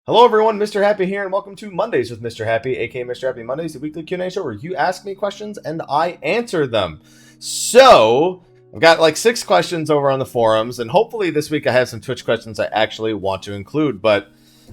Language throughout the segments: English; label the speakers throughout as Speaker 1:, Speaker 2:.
Speaker 1: Hello everyone, Mr. Happy here, and welcome to Mondays with Mr. Happy, aka Mr. Happy Mondays, the weekly Q&A show where you ask me questions and I answer them. So, I've got like 6 questions over on the forums, and hopefully this week I have some Twitch questions I actually want to include, but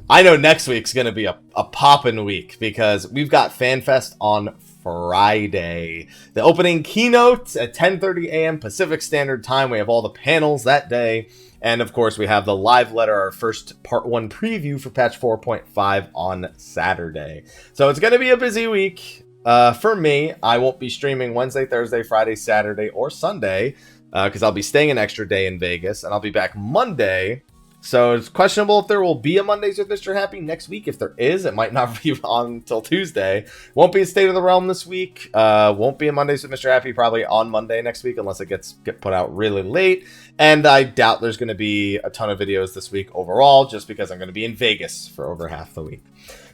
Speaker 1: I know next week's going to be a poppin' week because we've got FanFest on Friday. The opening keynote at 10:30 a.m. Pacific Standard Time. We have all the panels that day. And of course, we have the live letter, our first part 1 preview for patch 4.5 on Saturday. So it's going to be a busy week. For me, I won't be streaming Wednesday, Thursday, Friday, Saturday, or Sunday because I'll be staying an extra day in Vegas, and I'll be back Monday. So it's questionable if there will be a Mondays with Mr. Happy next week. If there is, it might not be on until Tuesday. Won't be a State of the Realm this week. Won't be a Mondays with Mr. Happy probably on Monday next week unless it gets put out really late. And I doubt there's going to be a ton of videos this week overall just because I'm going to be in Vegas for over half the week.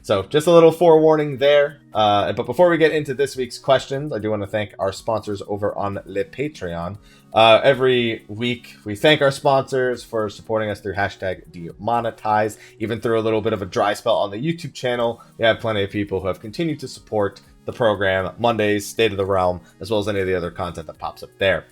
Speaker 1: So just a little forewarning there. But before we get into this week's questions, I do want to thank our sponsors over on Le Patreon. Every week, we thank our sponsors for supporting us through hashtag demonetize. Even through a little bit of a dry spell on the YouTube channel, we have plenty of people who have continued to support the program, Mondays, State of the Realm, as well as any of the other content that pops up there.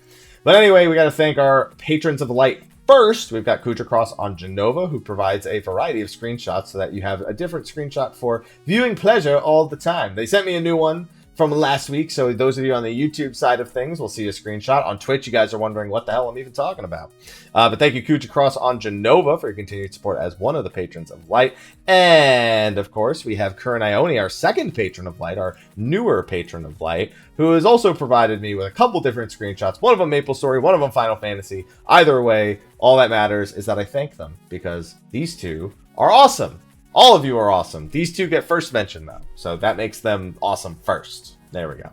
Speaker 1: But anyway, we got to thank our patrons of light. First, we've got Khuja on Jenova, who provides a variety of screenshots so that you have a different screenshot for viewing pleasure all the time. They sent me a new one from last week, so those of you on the YouTube side of things will see a screenshot. On Twitch, you guys are wondering what the hell I'm even talking about. But thank you, Khuja on Jenova, for your continued support as one of the patrons of Light. And, of course, we have Kurenai, our second patron of Light, our newer patron of Light, who has also provided me with a couple different screenshots. One of them Maple Story, one of them Final Fantasy. Either way, all that matters is that I thank them, because these two are awesome. All of you are awesome. These two get first mention, though, so that makes them awesome first. There we go.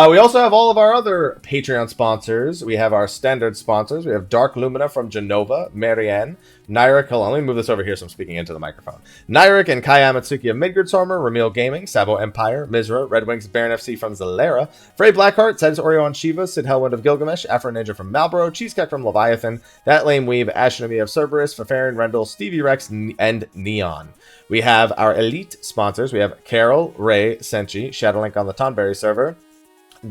Speaker 1: We also have all of our other Patreon sponsors. We have our standard sponsors. We have Dark Lumina from Jenova, Marianne, Nye-rick. Hold on, let me move this over here so I'm speaking into the microphone. Nye-rick and Kai Amatsuki of Midgardsarmor, Ramil Gaming, Sabo Empire, Mizra, Red Wings Baron FC from Zalera, Fray Blackheart, Cidus, Oreo and Shiva, Syd Hellwind of Gilgamesh, Afro Ninja from Malboro, Cheesecake from Leviathan, That Lame Weeb, Ashen, Emiya of Cerberus, Fafarian, Rendil, Stevie-Rex, and Neon. We have our elite sponsors. We have Carol, Ray, Senchi, Shadowlink on the Tonberry server,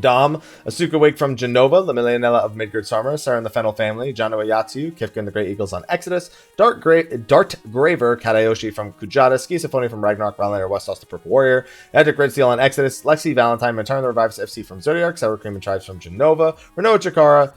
Speaker 1: Dom, Asuka Wake from Jenova, the Millionella of Midgardsarmor, Sarah and the Fennel family, Janhyua Yotsuyu, Kifka and the Great Eagles on Exodus, Dart Graver, Kadayoshi from Khuja, Skia Symphonia from Ragnarok, Valentine Westeros the Purple Warrior, Edric Red Steel on Exodus, Lexxie Valentine, Mantaru the Rivivus FC from Zodiac, Sour Cream and Tribes from Jenova, Rynoet Chikara,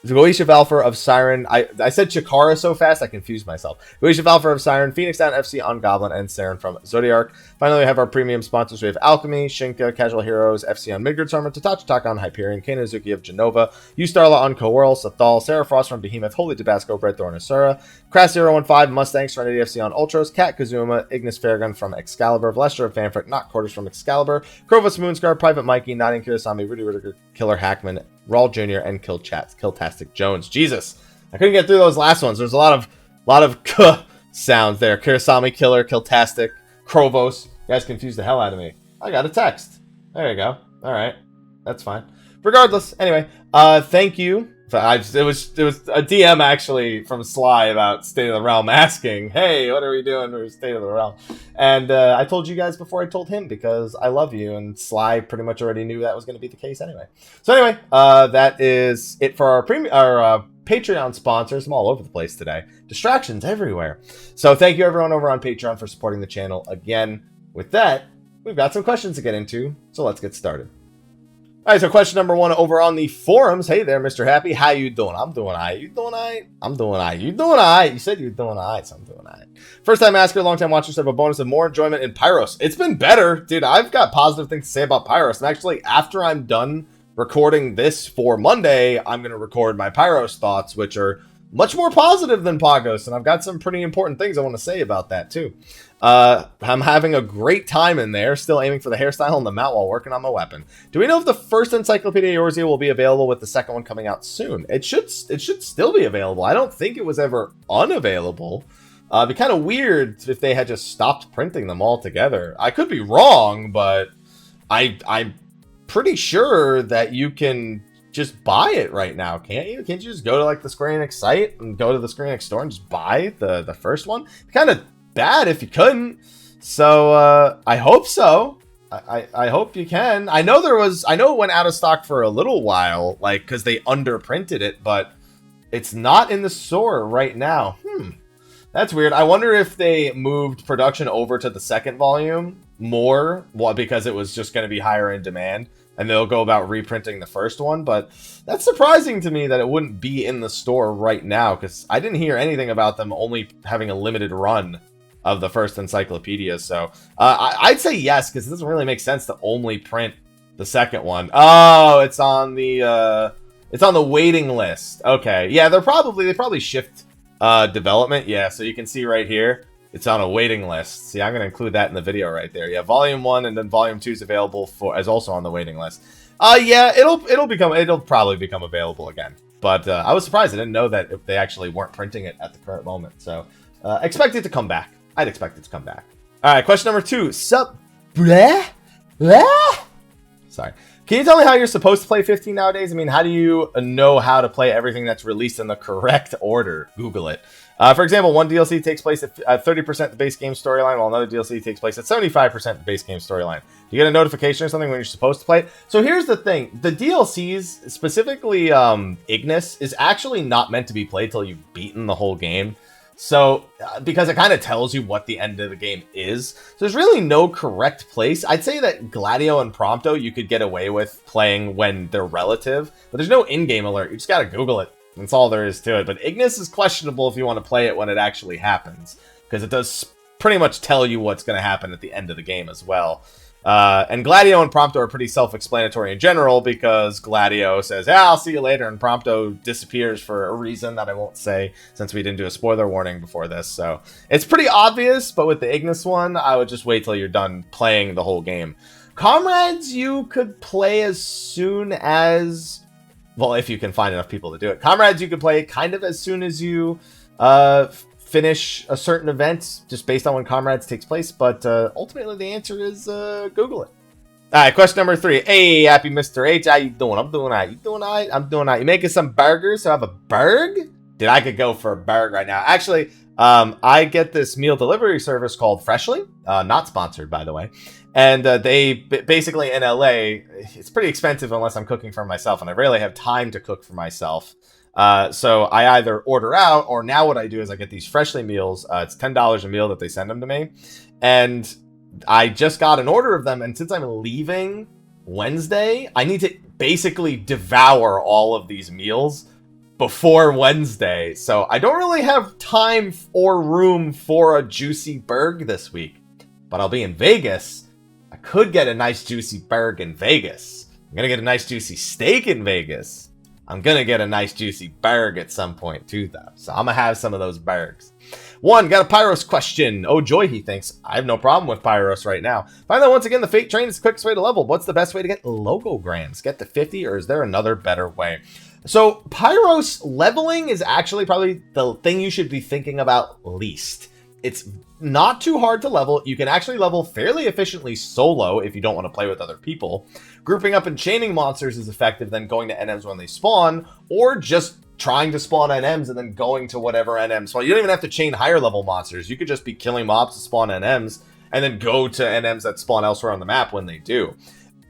Speaker 1: Goetia Valfer of Siren. I said Chikara so fast, I confused myself. Goetia Valfer of Siren, Phoenix Down FC on Goblin, and Saren from Zodiark. Finally, we have our premium sponsors. We have Alchemy, Shinka, Casual Heroes, FC on Midgardsarmor, Tatachi on Hyperion, Kanozuki of Jenova, Starla on Coerl, Sathal, Sarah Frost from Behemoth, Holy Tabasco, Bread Thorn Asura, Crass015, Mustang, Serenity FC on Ultros, Kat Kazuma, Ignis Farragon from Excalibur, Vlester of Fanfric, Not Quarters from Excalibur, Krovus Moonscar, Private Mikey, Notting Kirasami, Rudy Whittaker, Killer Hackman, Rawl Jr., and Killtastic Jones. Jesus, I couldn't get through those last ones. There's a lot of k sounds there. Kirasami, Killer, Killtastic, Krovos. You guys confused the hell out of me. I got a text. There you go. All right, that's fine. Regardless, anyway, thank you. It was a DM actually from Sly about State of the Realm asking, hey, what are we doing for State of the Realm? And I told you guys before I told him because I love you, and Sly pretty much already knew that was going to be the case anyway. So anyway, that is it for our Patreon sponsors. I'm all over the place today. Distractions everywhere. So thank you everyone over on Patreon for supporting the channel again. With that, we've got some questions to get into, so let's get started. All right, so question number 1 over on the forums. Hey there, Mr. Happy. How you doing? I'm doing all right. You doing all right? I'm doing all right. You doing all right? You said you're doing all right, so I'm doing all right. First time asker, long time watcher, have a bonus of more enjoyment in Pyros. It's been better. Dude, I've got positive things to say about Pyros. And actually, after I'm done recording this for Monday, I'm going to record my Pyros thoughts, which are much more positive than Pagos. And I've got some pretty important things I want to say about that, too. I'm having a great time in there, still aiming for the hairstyle and the mount while working on my weapon. Do we know if the first Encyclopedia Eorzea will be available with the second one coming out soon? It should still be available. I don't think it was ever unavailable. It'd be kind of weird if they had just stopped printing them altogether. I could be wrong, but I'm pretty sure that you can just buy it right now, can't you? Can't you just go to like the Square Enix site and go to the Square Enix store and just buy the first one? Kind of bad if you couldn't. So I hope so. I hope you can. I know it went out of stock for a little while, like, because they underprinted it, but it's not in the store right now. That's weird. I wonder if they moved production over to the second volume more, well, because it was just going to be higher in demand, and they'll go about reprinting the first one. But that's surprising to me that it wouldn't be in the store right now, because I didn't hear anything about them only having a limited run of the first encyclopedia. So I'd say yes, because it doesn't really make sense to only print the second one. Oh, it's on the waiting list. Okay, yeah, they probably shift development. Yeah, so you can see right here, it's on a waiting list. See, I'm gonna include that in the video right there. Yeah, volume 1 and then volume 2 is available as also on the waiting list. Yeah, it'll probably become available again. But I was surprised. I didn't know that if they actually weren't printing it at the current moment. So expect it to come back. I'd expect it to come back. All right, question number 2. Sorry. Can you tell me how you're supposed to play 15 nowadays? I mean, how do you know how to play everything that's released in the correct order? Google it. For example, one DLC takes place at 30% the base game storyline, while another DLC takes place at 75% the base game storyline. Do you get a notification or something when you're supposed to play it? So here's the thing. The DLCs, specifically Ignis, is actually not meant to be played till you've beaten the whole game. So, because it kind of tells you what the end of the game is. So there's really no correct place. I'd say that Gladio and Prompto you could get away with playing when they're relative, but there's no in-game alert. You just gotta Google it. That's all there is to it. But Ignis is questionable if you want to play it when it actually happens, because it does pretty much tell you what's going to happen at the end of the game as well. And Gladio and Prompto are pretty self-explanatory in general, because Gladio says, yeah, I'll see you later, and Prompto disappears for a reason that I won't say, since we didn't do a spoiler warning before this. So it's pretty obvious, but with the Ignis one, I would just wait till you're done playing the whole game. Comrades, you could play as soon as, well, if you can find enough people to do it. Comrades, you could play kind of as soon as you finish a certain event, just based on when Comrades takes place, but ultimately the answer is Google it. Alright, question number 3. Hey, happy Mr. H, how you doing? I'm doing alright. You doing alright? I'm doing alright. You making some burgers? So I have a burg? Dude, I could go for a burg right now. Actually, I get this meal delivery service called Freshly, not sponsored, by the way. And they basically in LA, it's pretty expensive unless I'm cooking for myself, and I rarely have time to cook for myself. So I either order out, or now what I do is I get these Freshly meals. It's $10 a meal that they send them to me. And I just got an order of them, and since I'm leaving Wednesday, I need to basically devour all of these meals before Wednesday. So I don't really have time or room for a juicy burg this week. But I'll be in Vegas. I could get a nice juicy burg in Vegas. I'm gonna get a nice juicy steak in Vegas. I'm gonna get a nice juicy burg at some point too, though. So I'm gonna have some of those burgs. One, got a Pyros question. Oh, Joy, he thinks. I have no problem with Pyros right now. Finally, once again, the Fate Train is the quickest way to level. What's the best way to get logograms? Get to 50, or is there another better way? So Pyros leveling is actually probably the thing you should be thinking about least. It's not too hard to level. You can actually level fairly efficiently solo if you don't want to play with other people. Grouping up and chaining monsters is effective than going to NMs when they spawn, or just trying to spawn NMs and then going to whatever NMs spawn. You don't even have to chain higher level monsters. You could just be killing mobs to spawn NMs and then go to NMs that spawn elsewhere on the map when they do.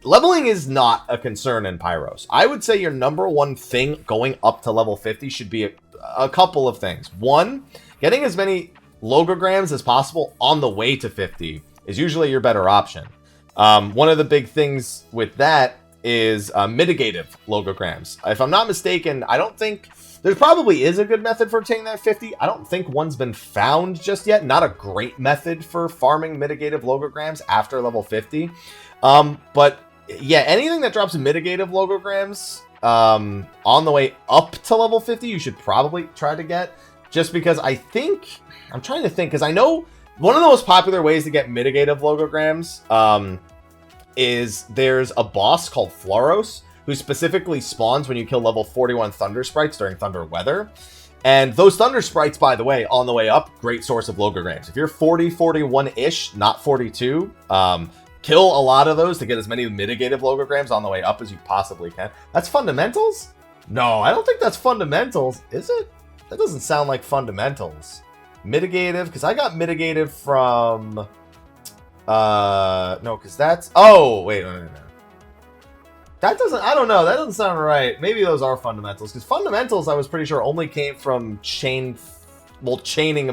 Speaker 1: Leveling is not a concern in Pyros. I would say your number one thing going up to level 50 should be a couple of things. One, getting as many logograms as possible on the way to 50 is usually your better option. One of the big things with that is mitigative logograms. If I'm not mistaken, I don't think there probably is a good method for obtaining that 50. I don't think one's been found just yet. Not a great method for farming mitigative logograms after level 50. But yeah, anything that drops mitigative logograms on the way up to level 50, you should probably try to get. Just because I'm trying to think, because I know one of the most popular ways to get mitigative logograms is there's a boss called Floros, who specifically spawns when you kill level 41 Thunder Sprites during Thunder Weather. And those Thunder Sprites, by the way, on the way up, great source of logograms. If you're 40, 41-ish, not 42, kill a lot of those to get as many mitigative logograms on the way up as you possibly can. That's fundamentals? No, I don't think that's fundamentals, is it? That doesn't sound like fundamentals. Mitigative, because I got mitigative from... no, because that's... Oh, wait, no. That doesn't... I don't know. That doesn't sound right. Maybe those are fundamentals, because fundamentals, I was pretty sure, only came from chaining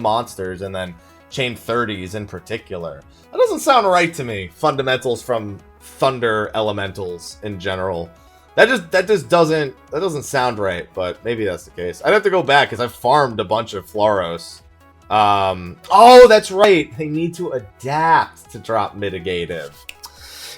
Speaker 1: monsters and then chain 30s in particular. That doesn't sound right to me. Fundamentals from thunder elementals in general. That just doesn't sound right, but maybe that's the case. I'd have to go back because I've farmed a bunch of Floros. Oh, that's right. They need to adapt to drop mitigative.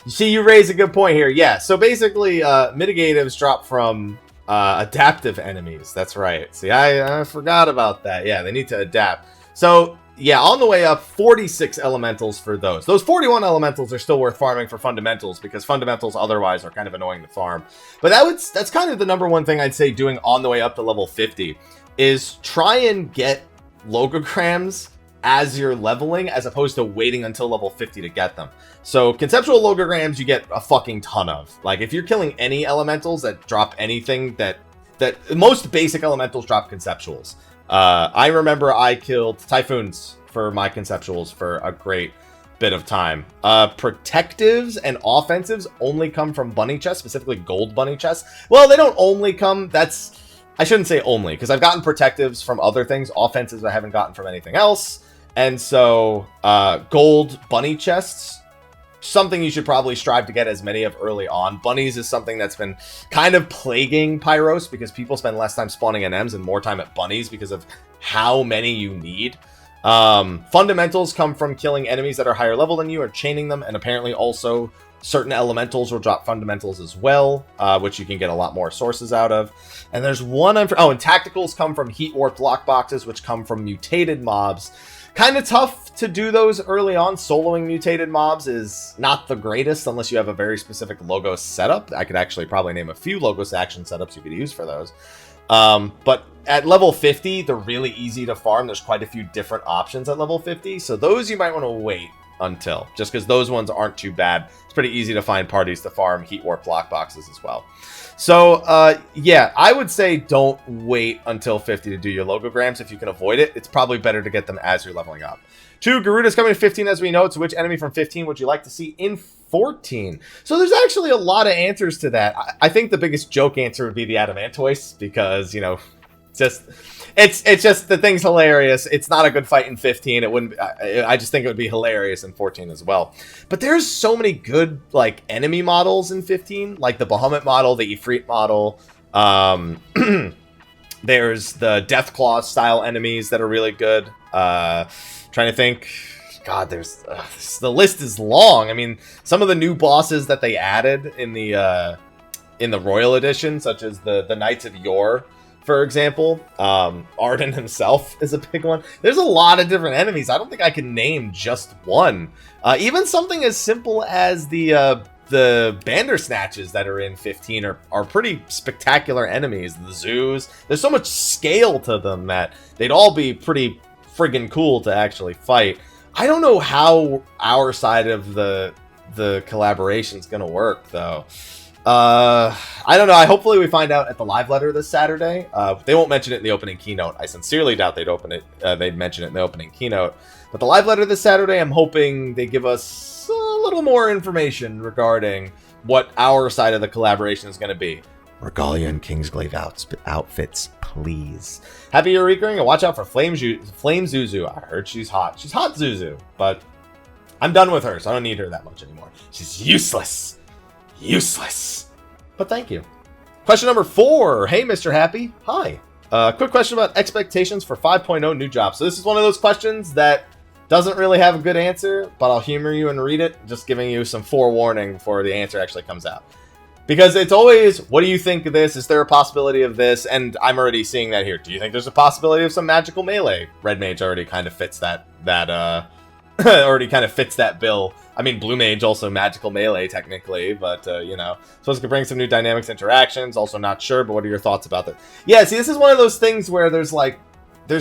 Speaker 1: You see, you raise a good point here. Yeah, so basically, mitigatives drop from adaptive enemies. That's right. See, I forgot about that. Yeah, they need to adapt. So, yeah, on the way up, 46 elementals for those. Those 41 elementals are still worth farming for fundamentals, because fundamentals otherwise are kind of annoying to farm. But that's kind of the number one thing I'd say doing on the way up to level 50, is try and get logograms as you're leveling, as opposed to waiting until level 50 to get them. So conceptual logograms you get a fucking ton of. Like, if you're killing any elementals that drop anything, that most basic elementals drop conceptuals. I remember I killed Typhoons for my conceptuals for a great bit of time. Protectives and offensives only come from bunny chests, specifically gold bunny chests. Well, they don't only come, I shouldn't say only, because I've gotten protectives from other things. Offensives I haven't gotten from anything else. And so, gold bunny chests, something you should probably strive to get as many of early on. Bunnies is something that's been kind of plaguing Pyros, because people spend less time spawning NMs and more time at bunnies because of how many you need. Fundamentals come from killing enemies that are higher level than you or chaining them, and apparently also certain elementals will drop fundamentals as well, which you can get a lot more sources out of. And there's one... and tacticals come from heat warped lockboxes, which come from mutated mobs. Kind of tough to do those early on. Soloing mutated mobs is not the greatest unless you have a very specific Logos setup. I could actually probably name a few Logos action setups you could use for those. But at level 50, they're really easy to farm. There's quite a few different options at level 50. So those you might want to wait until, just because those ones aren't too bad. It's pretty easy to find parties to farm heat warp block boxes as well. So, yeah, I would say don't wait until 50 to do your logograms if you can avoid it. It's probably better to get them as you're leveling up. 2, Garuda's coming to 15 as we know. So which enemy from 15 would you like to see in 14? So there's actually a lot of answers to that. I think the biggest joke answer would be the Adamantoise, because, you know, it's just, the thing's hilarious. It's not a good fight in 15. It wouldn't. I just think it would be hilarious in 14 as well. But there's so many good like enemy models in 15, like the Bahamut model, the Ifrit model. There's the Deathclaw style enemies that are really good. Trying to think. God, there's the list is long. I mean, some of the new bosses that they added in the Royal Edition, such as the Knights of Yore, for example. Arden himself is a big one. There's a lot of different enemies. I don't think I can name just one. Even something as simple as the Bandersnatches that are in 15 are pretty spectacular enemies. The zoos. There's so much scale to them that they'd all be pretty friggin' cool to actually fight. I don't know how our side of the collaboration is gonna work though. I don't know. Hopefully we find out at the live letter this Saturday. They won't mention it in the opening keynote. I sincerely doubt they'd mention it in the opening keynote. But the live letter this Saturday, I'm hoping they give us a little more information regarding what our side of the collaboration is going to be. Regalia and Kingsglaive outfits, please. Happy you're recurring, and watch out for Flame Zuzu. I heard she's hot. She's hot, Zuzu. But I'm done with her, so I don't need her that much anymore. She's useless. Useless. But thank you. Question number 4. Hey, Mr. Happy. Hi. Quick question about expectations for 5.0 new jobs. So this is one of those questions that doesn't really have a good answer, but I'll humor you and read it, just giving you some forewarning before the answer actually comes out. Because it's always, what do you think of this? Is there a possibility of this? And I'm already seeing that here. Do you think there's a possibility of some magical melee? Red Mage already kind of fits that already kind of fits that bill. I mean, Blue Mage also magical melee technically, but you know, supposed to bring some new dynamics interactions. Also not sure, but what are your thoughts about that? Yeah, see, this is one of those things where there's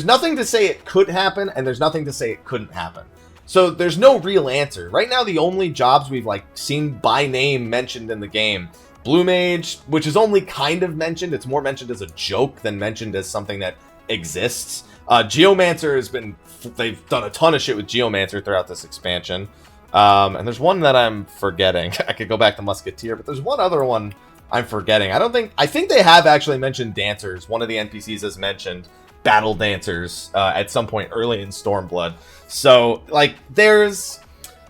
Speaker 1: nothing to say it could happen, and there's nothing to say it couldn't happen. So there's no real answer. Right now, the only jobs we've seen by name mentioned in the game, Blue Mage, which is only kind of mentioned. It's more mentioned as a joke than mentioned as something that exists. Geomancer has been... They've done a ton of shit with Geomancer throughout this expansion. And there's one that I'm forgetting. I could go back to Musketeer, but there's one other one I'm forgetting. I think they have actually mentioned Dancers. One of the NPCs has mentioned Battle Dancers at some point early in Stormblood. So, like, there's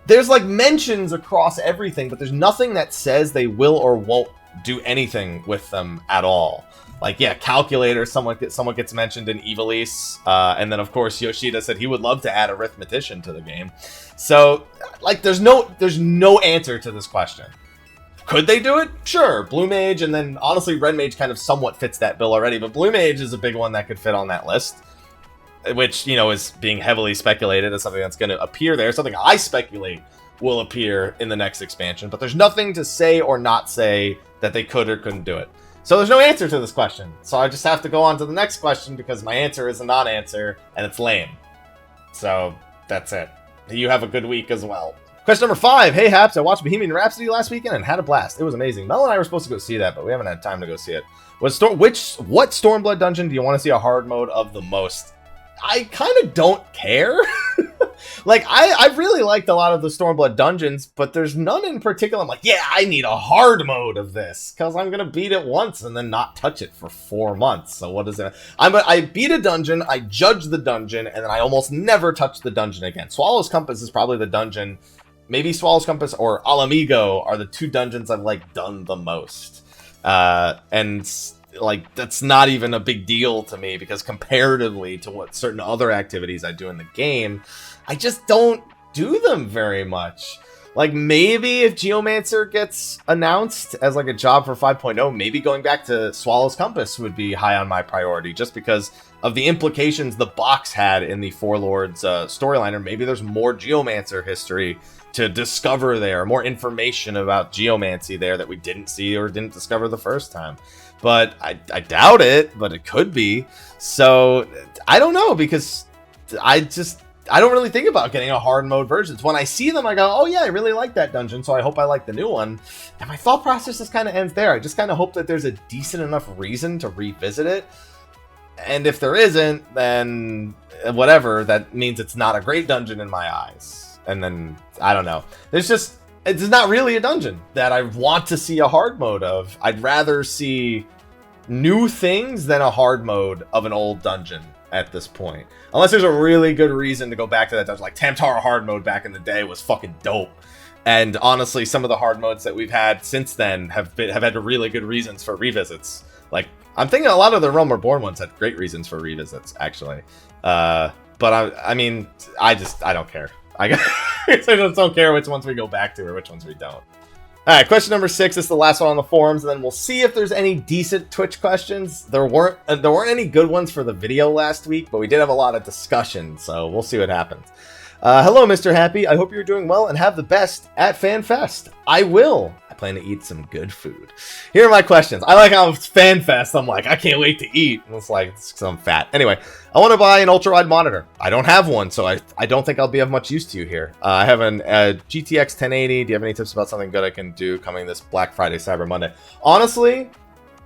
Speaker 1: like mentions across everything, but there's nothing that says they will or won't do anything with them at all. Like, yeah, Calculator, someone gets mentioned in Ivalice, and then of course Yoshida said he would love to add Arithmetician to the game. So, like, there's no answer to this question. Could they do it? Sure. Blue Mage, and then honestly Red Mage kind of somewhat fits that bill already, but Blue Mage is a big one that could fit on that list, which, you know, is being heavily speculated as something that's going to appear there, something I speculate will appear in the next expansion, but there's nothing to say or not say that they could or couldn't do it. So there's no answer to this question. So I just have to go on to the next question because my answer is a non-answer and it's lame. So that's it. You have a good week as well. Question number 5. Hey Haps, I watched Bohemian Rhapsody last weekend and had a blast. It was amazing. Mel and I were supposed to go see that, but we haven't had time to go see it. What Stormblood dungeon do you want to see a hard mode of the most? I kind of don't care. Like, I really liked a lot of the Stormblood dungeons, but there's none in particular. I'm like, yeah, I need a hard mode of this, because I'm going to beat it once and then not touch it for 4 months. So what is it? I beat a dungeon, I judge the dungeon, and then I almost never touch the dungeon again. Swallow's Compass is probably the dungeon. Maybe Swallow's Compass or Alamigo are the 2 dungeons I've, like, done the most. And... like, that's not even a big deal to me, because comparatively to what certain other activities I do in the game, I just don't do them very much. Like, maybe if Geomancer gets announced as, like, a job for 5.0, maybe going back to Swallow's Compass would be high on my priority, just because of the implications the box had in the Four Lords storyline, or maybe there's more Geomancer history to discover there, more information about Geomancy there that we didn't see or didn't discover the first time. But I doubt it, but it could be. So, I don't know, because I don't really think about getting a hard mode versions. When I see them, I go, oh yeah, I really like that dungeon, so I hope I like the new one. And my thought process just kind of ends there. I just kind of hope that there's a decent enough reason to revisit it. And if there isn't, then whatever, that means it's not a great dungeon in my eyes. And then, I don't know. It's not really a dungeon that I want to see a hard mode of. I'd rather see new things than a hard mode of an old dungeon at this point. Unless there's a really good reason to go back to that dungeon. Like, Tamtara hard mode back in the day was fucking dope. And honestly, some of the hard modes that we've had since then have had really good reasons for revisits. Like, I'm thinking a lot of the Realm Reborn ones had great reasons for revisits, actually. But I mean, I don't care. I just don't care which ones we go back to or which ones we don't. Alright, question number 6 is the last one on the forums, and then we'll see if there's any decent Twitch questions. There weren't any good ones for the video last week, but we did have a lot of discussion, so we'll see what happens. Hello, Mr. Happy. I hope you're doing well and have the best at FanFest. I will. I plan to eat some good food. Here are my questions. I like how it's FanFest. I'm like, I can't wait to eat. And it's like, it's 'cause I'm fat. Anyway, I want to buy an ultra-wide monitor. I don't have one, so I don't think I'll be of much use to you here. I have an GTX 1080. Do you have any tips about something good I can do coming this Black Friday, Cyber Monday? Honestly,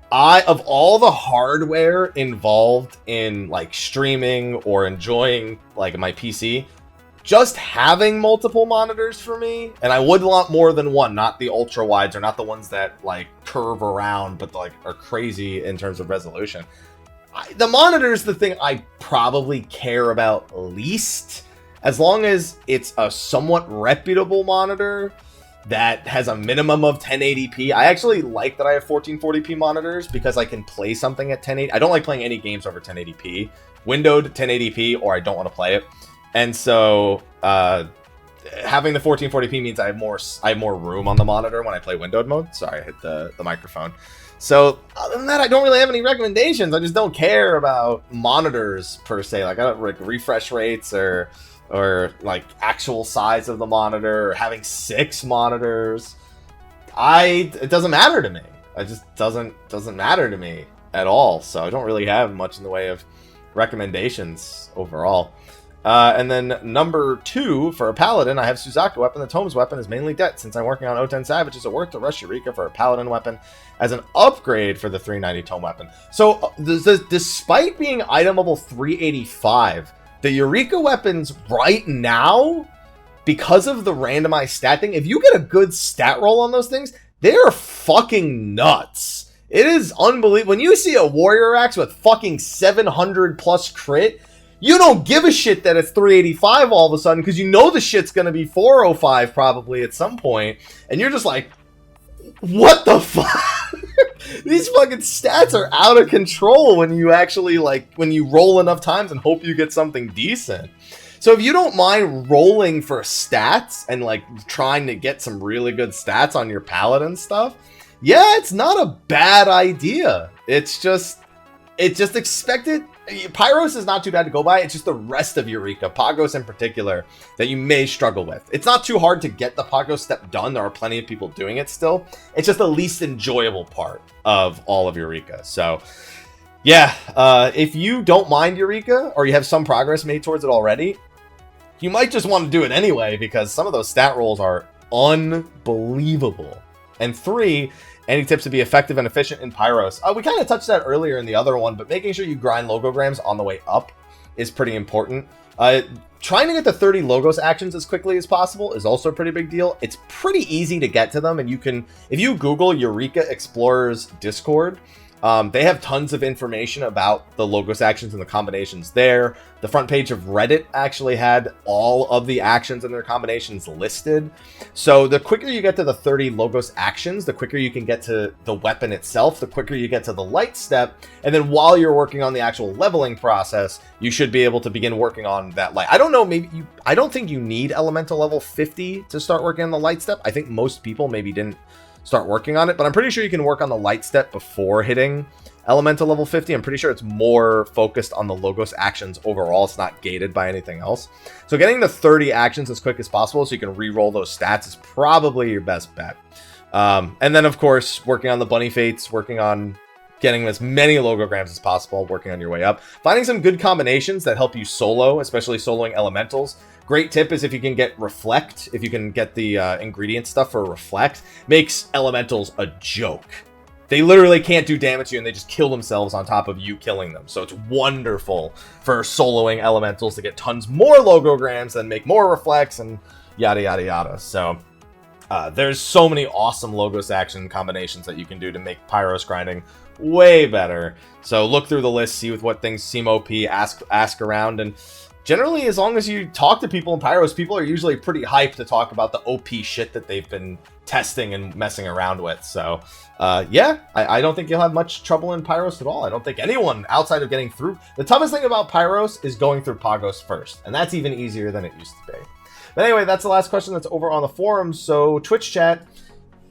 Speaker 1: of all the hardware involved in, like, streaming or enjoying, like, my PC, just having multiple monitors for me, and I would want more than one, not the ultra wides or not the ones that, like, curve around but, like, are crazy in terms of resolution. The monitor is the thing I probably care about least, as long as it's a somewhat reputable monitor that has a minimum of 1080p. I actually like that I have 1440p monitors because I can play something at 1080. I don't like playing any games over 1080p, windowed 1080p, or I don't want to play it. And so, having the 1440p means I have more room on the monitor when I play windowed mode. Sorry, I hit the microphone. So, other than that, I don't really have any recommendations. I just don't care about monitors, per se. Like, I don't like refresh rates or like, actual size of the monitor, or having 6 monitors. It doesn't matter to me. It just doesn't matter to me at all. So, I don't really have much in the way of recommendations overall. And then number 2, for a Paladin, I have Suzaku weapon. The Tome's weapon is mainly debt. Since I'm working on O10 Savage, is it worth to rush Eureka for a Paladin weapon as an upgrade for the 390 Tome weapon? So, despite being itemable 385, the Eureka weapons right now, because of the randomized stat thing, if you get a good stat roll on those things, they are fucking nuts. It is unbelievable. When you see a Warrior Axe with fucking 700 plus crit, you don't give a shit that it's 385 all of a sudden, because you know the shit's going to be 405 probably at some point, and you're just like, what the fuck? These fucking stats are out of control when you actually, like, when you roll enough times and hope you get something decent. So if you don't mind rolling for stats and, like, trying to get some really good stats on your Paladin stuff, yeah, it's not a bad idea. It's just expected. Pyros is not too bad to go by. It's just the rest of Eureka, Pagos in particular, that you may struggle with. It's not too hard to get the Pagos step done. There are plenty of people doing it still. It's just the least enjoyable part of all of Eureka. So, yeah, if you don't mind Eureka, or you have some progress made towards it already, you might just want to do it anyway, because some of those stat rolls are unbelievable. And 3, any tips to be effective and efficient in Pyros? We kind of touched that earlier in the other one, but making sure you grind logograms on the way up is pretty important. Trying to get the 30 logos actions as quickly as possible is also a pretty big deal. It's pretty easy to get to them, and you can, if you Google Eureka Explorers Discord, they have tons of information about the logos actions and the combinations there. The front page of Reddit actually had all of the actions and their combinations listed. So the quicker you get to the 30 logos actions, the quicker you can get to the weapon itself, the quicker you get to the light step. And then while you're working on the actual leveling process, you should be able to begin working on that light. I don't know, I don't think you need elemental level 50 to start working on the light step. I think most people maybe didn't start working on it, but I'm pretty sure you can work on the light step before hitting elemental level 50. I'm pretty sure it's more focused on the logos actions overall. It's not gated by anything else. So getting the 30 actions as quick as possible so you can re-roll those stats is probably your best bet. And then, of course, working on the bunny fates, working on getting as many logograms as possible, working on your way up. Finding some good combinations that help you solo, especially soloing elementals. Great tip is if you can get Reflect, if you can get the ingredient stuff for Reflect, makes elementals a joke. They literally can't do damage to you, and they just kill themselves on top of you killing them. So it's wonderful for soloing elementals to get tons more logograms and make more Reflects and yada yada yada. So there's so many awesome logos action combinations that you can do to make Pyros grinding way better. So look through the list, see with what things seem OP, ask around, and generally, as long as you talk to people in Pyros, people are usually pretty hyped to talk about the OP shit that they've been testing and messing around with. So, yeah, I don't think you'll have much trouble in Pyros at all. I don't think anyone outside of getting through. The toughest thing about Pyros is going through Pagos first, and that's even easier than it used to be. But anyway, that's the last question that's over on the forums. So, Twitch chat,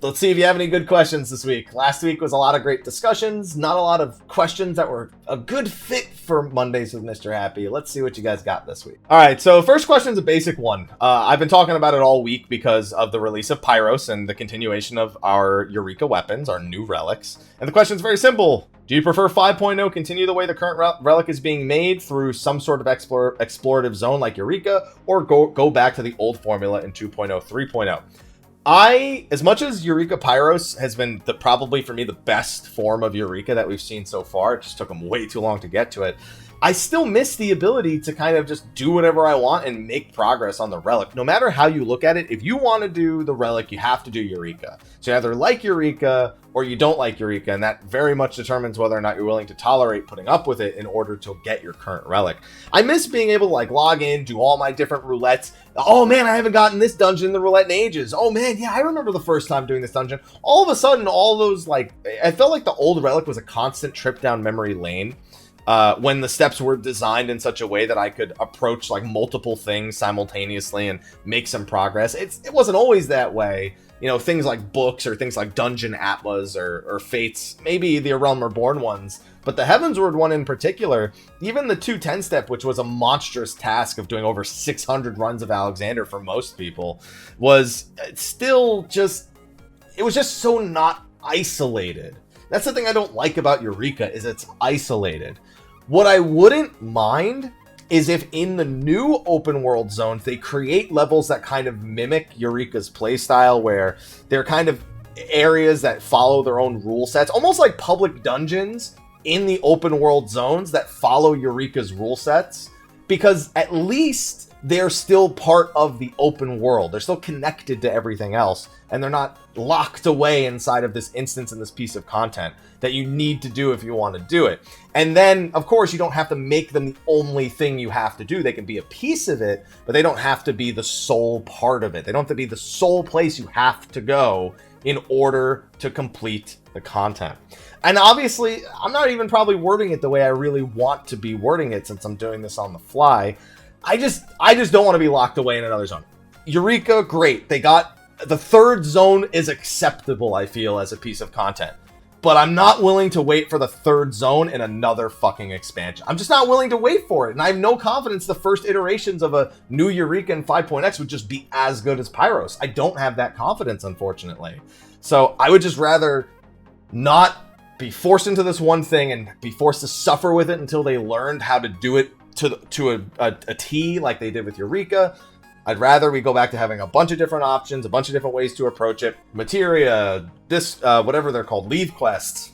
Speaker 1: let's see if you have any good questions this week. Last week was a lot of great discussions, not a lot of questions that were a good fit for Mondays with Mr. Happy. Let's see what you guys got this week. All right, so first question is a basic one. I've been talking about it all week because of the release of Pyros and the continuation of our Eureka weapons, our new relics. And the question is very simple. Do you prefer 5.0 continue the way the current relic is being made through some sort of explorative zone like Eureka, or go back to the old formula in 2.0, 3.0? As much as Eureka Pyros has been probably for me the best form of Eureka that we've seen so far, it just took them way too long to get to it, I still miss the ability to kind of just do whatever I want and make progress on the relic. No matter how you look at it, if you want to do the relic, you have to do Eureka. So you either like Eureka or you don't like Eureka, and that very much determines whether or not you're willing to tolerate putting up with it in order to get your current relic. I miss being able to like log in, do all my different roulettes. Oh man, I haven't gotten this dungeon in the roulette in ages. Oh man, yeah, I remember the first time doing this dungeon. All of a sudden, all those I felt like the old relic was a constant trip down memory lane. When the steps were designed in such a way that I could approach like multiple things simultaneously and make some progress. It wasn't always that way. You know, things like books or things like Dungeon Atlas or Fates, maybe the A Realm Reborn ones, but the Heavensward one in particular, even the 210 step, which was a monstrous task of doing over 600 runs of Alexander for most people, was still just, it was just so not isolated. That's the thing I don't like about Eureka, is it's isolated. What I wouldn't mind is if in the new open world zones, they create levels that kind of mimic Eureka's playstyle, where they're kind of areas that follow their own rule sets, almost like public dungeons in the open world zones that follow Eureka's rule sets, because at least they're still part of the open world. They're still connected to everything else, and they're not locked away inside of this instance and this piece of content that you need to do if you want to do it. And then, of course, you don't have to make them the only thing you have to do. They can be a piece of it, but they don't have to be the sole part of it. They don't have to be the sole place you have to go in order to complete the content. And obviously, I'm not even probably wording it the way I really want to be wording it, since I'm doing this on the fly. I just don't want to be locked away in another zone. Eureka, great. They got the third zone is acceptable, I feel, as a piece of content. But I'm not willing to wait for the third zone in another fucking expansion. I'm just not willing to wait for it. And I have no confidence the first iterations of a new Eureka and 5.x would just be as good as Pyros. I don't have that confidence, unfortunately. So I would just rather not be forced into this one thing and be forced to suffer with it until they learned how to do it to a T like they did with Eureka. I'd rather we go back to having a bunch of different options, a bunch of different ways to approach it. Materia, whatever they're called, leave quests,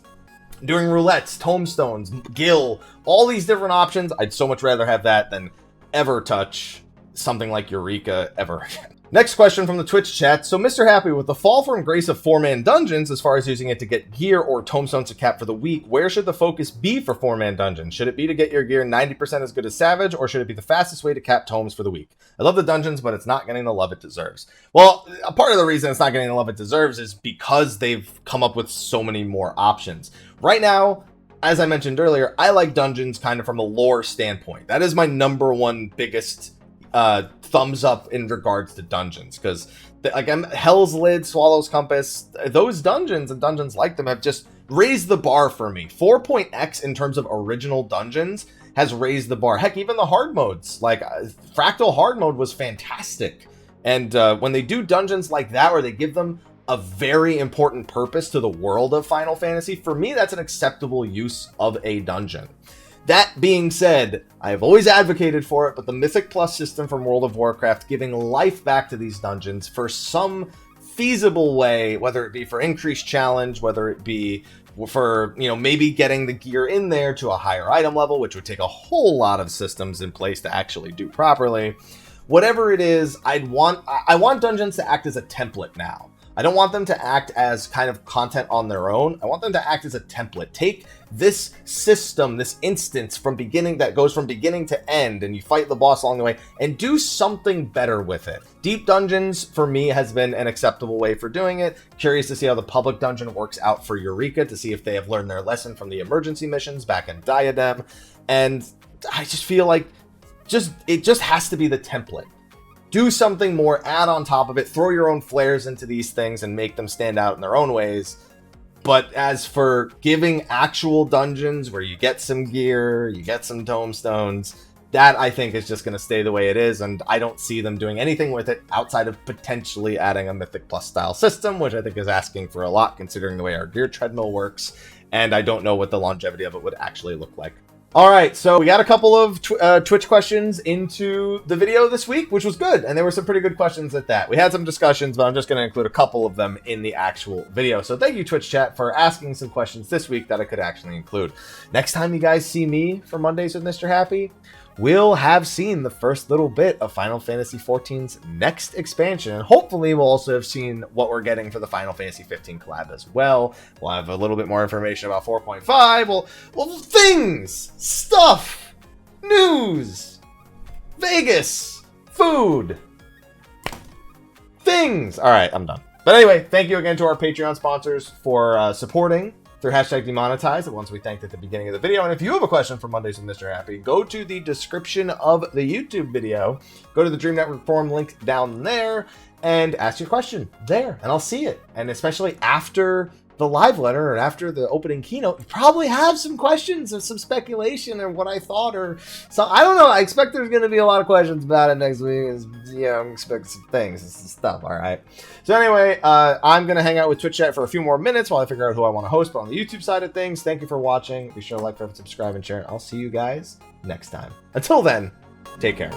Speaker 1: doing roulettes, tombstones, guild, all these different options. I'd so much rather have that than ever touch something like Eureka ever again. Next question from the Twitch chat. So, Mr. Happy, with the fall from grace of 4-man dungeons, as far as using it to get gear or tombstones to cap for the week, where should the focus be for 4-man dungeons? Should it be to get your gear 90% as good as Savage, or should it be the fastest way to cap tomes for the week? I love the dungeons, but it's not getting the love it deserves. Well, a part of the reason it's not getting the love it deserves is because they've come up with so many more options. Right now, as I mentioned earlier, I like dungeons kind of from a lore standpoint. That is my number one biggest thumbs up in regards to dungeons, because like Hell's Lid, Swallow's Compass, those dungeons and dungeons like them have just raised the bar for me. 4.x in terms of original dungeons has raised the bar. Heck, even the hard modes, like Fractal hard mode was fantastic. And when they do dungeons like that, where they give them a very important purpose to the world of Final Fantasy, for me, that's an acceptable use of a dungeon. That being said, I have always advocated for it, but the Mythic Plus system from World of Warcraft, giving life back to these dungeons for some feasible way, whether it be for increased challenge, whether it be for, maybe getting the gear in there to a higher item level, which would take a whole lot of systems in place to actually do properly. Whatever it is, I want dungeons to act as a template now. I don't want them to act as kind of content on their own. I want them to act as a template. Take this system, this instance that goes from beginning to end, and you fight the boss along the way, and do something better with it. Deep dungeons, for me, has been an acceptable way for doing it. Curious to see how the public dungeon works out for Eureka, to see if they have learned their lesson from the emergency missions back in Diadem. And I just feel like it just has to be the template. Do something more, add on top of it, throw your own flares into these things and make them stand out in their own ways. But as for giving actual dungeons where you get some gear, you get some tombstones, that I think is just going to stay the way it is, and I don't see them doing anything with it outside of potentially adding a Mythic Plus style system, which I think is asking for a lot considering the way our gear treadmill works, and I don't know what the longevity of it would actually look like. Alright, so we got a couple of Twitch questions into the video this week, which was good, and there were some pretty good questions at that. We had some discussions, but I'm just going to include a couple of them in the actual video. So thank you, Twitch chat, for asking some questions this week that I could actually include. Next time you guys see me for Mondays with Mr. Happy, we'll have seen the first little bit of Final Fantasy XIV's next expansion, and hopefully we'll also have seen what we're getting for the Final Fantasy XV collab as well. We'll have a little bit more information about 4.5, well, things, stuff, news, Vegas, food, things. All right, I'm done. But anyway, thank you again to our Patreon sponsors for supporting through hashtag demonetized, the ones we thanked at the beginning of the video. And if you have a question for Mondays with Mr. Happy, go to the description of the YouTube video, go to the Dream Network forum link down there, and ask your question there, and I'll see it. And especially after the live letter or after the opening keynote, you probably have some questions or some speculation or what I thought, or so. I don't know. I expect there's going to be a lot of questions about it next week. I'm expecting some things and some stuff. All right. So anyway, I'm going to hang out with Twitch chat for a few more minutes while I figure out who I want to host. But on the YouTube side of things, thank you for watching. Be sure to like, favorite, subscribe, and share. I'll see you guys next time. Until then, take care.